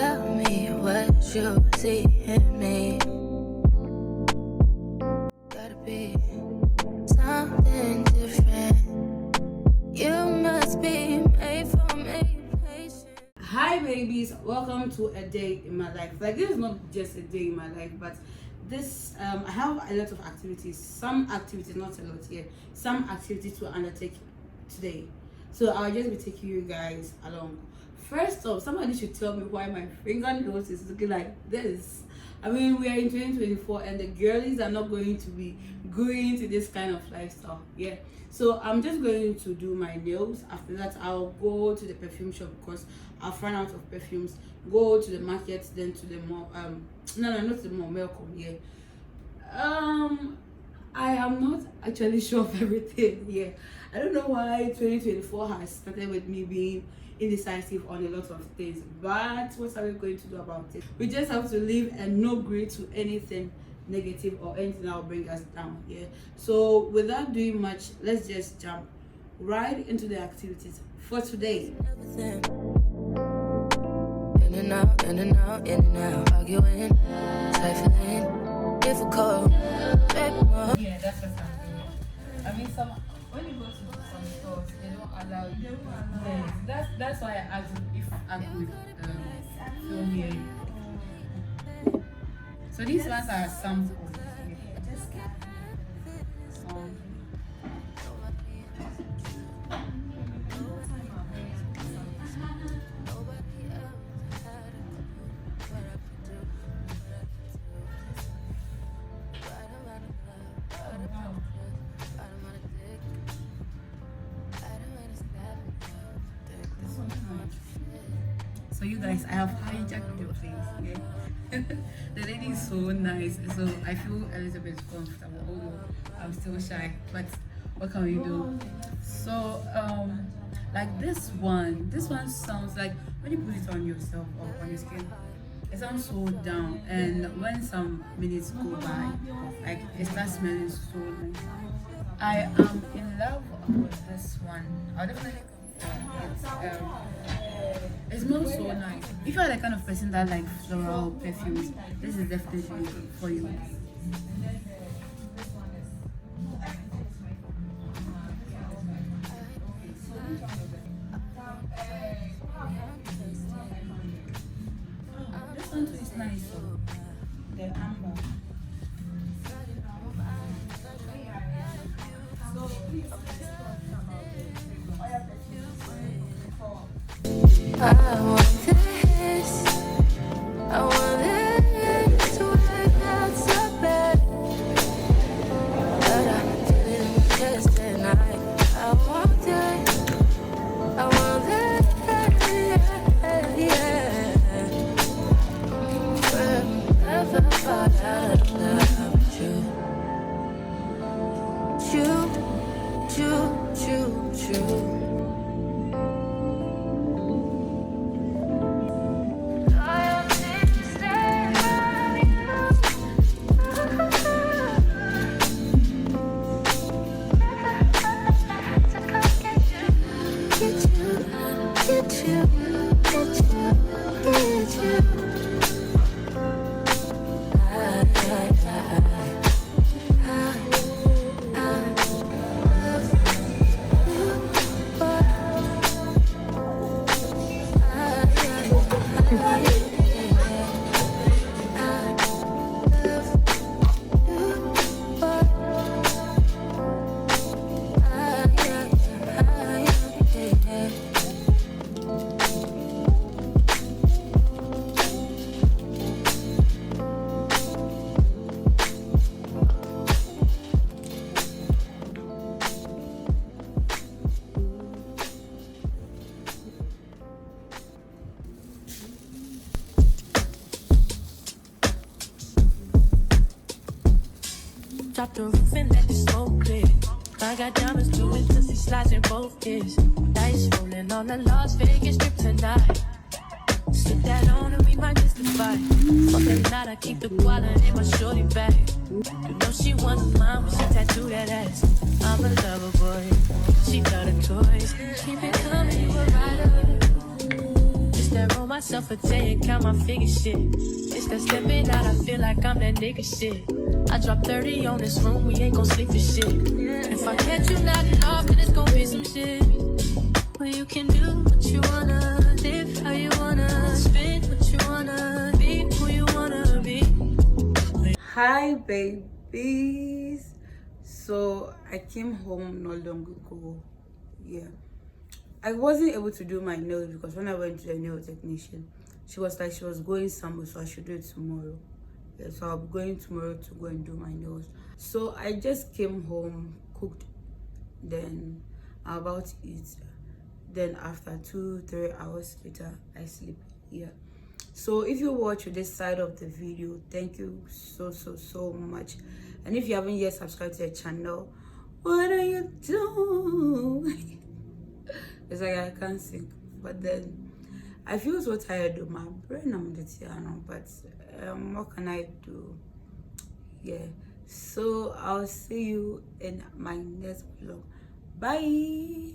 Tell me what you see in me. Gotta be something different. You must be made for me. Patient. Hi babies, welcome to a day in my life. Like, this is not just a day in my life, but this I have a lot of activities, some activities, not a lot here, some activities to undertake today, so I'll just be taking you guys along. First off, somebody should tell me why my fingernails is looking like this. I mean, we are in 2024 and the girlies are not going to be going to this kind of lifestyle. Yeah, so I'm just going to do my nails. After that, I'll go to the perfume shop because I've run out of perfumes. Go to the market, then to the mall. No, not the mall, Melcom. Yeah. I am not actually sure of everything. Yeah, I don't know why 2024 has started with me being indecisive on a lot of things, but what are we going to do about it? We just have to live and not agree to anything negative or anything that will bring us down. Yeah, so without doing much, let's just jump right into the activities for today. In and out, in and out, in and out. Arguing, trifling, difficult. Yeah, that's what I'm doing. I mean, when you go to some stores, they don't allow you. Yes, that's why I asked if I could film here. So these ones are samples. So you guys, I have hijacked your place. Yeah? The lady is so nice, so I feel a little bit comfortable, although I'm still shy. But what can we do? So like this one sounds like when you put it on yourself or on your skin, it sounds so down, and when some minutes go by, like it starts smelling so nice. I am in love with this one. I'll definitely it smells so nice. If you are the kind of person that likes floral perfumes, this is definitely for you. This one too is nice. The amber. I want this. I want it to work out so bad, but I didn't just tonight. I want it. I want it. Yeah. Forever fall out of love with you. Drop the roof and let the smoke clear. I got diamonds doing pussy slides in both ears. Dice rolling on the Las Vegas strip tonight. Slip that on and we might miss the fight. Fuck that night, I keep the wallet in my shorty bag. You know she one of mine when she tattoo that ass. I'm a lover boy, she got the toys. Keep it coming, you a rider. Just that roll my myself a 10, count my figure shit. It's that stepping out, I feel like I'm that nigga shit. I drop 30 on this room, we ain't gon' sleep for shit. If I catch you nodding off, then it's gon' be some shit. Well, you can do what you wanna, live how you wanna, spin what you wanna, be who you wanna be. Hi babies, so I came home not long ago. Yeah, I wasn't able to do my nails because when I went to the nail technician, she was like she was going somewhere, so I should do it tomorrow. Yeah, so I'll be going tomorrow to go and do my nails. So I just came home, cooked, then I'm about to eat. Then after 2-3 hours later, I sleep. Yeah. So if you watch this side of the video, thank you so much. And if you haven't yet subscribed to the channel, what are you doing? It's like I can't sing, but then I feel so tired of my brain. I'm the piano, but what can I do? Yeah. So I'll see you in my next vlog. Bye.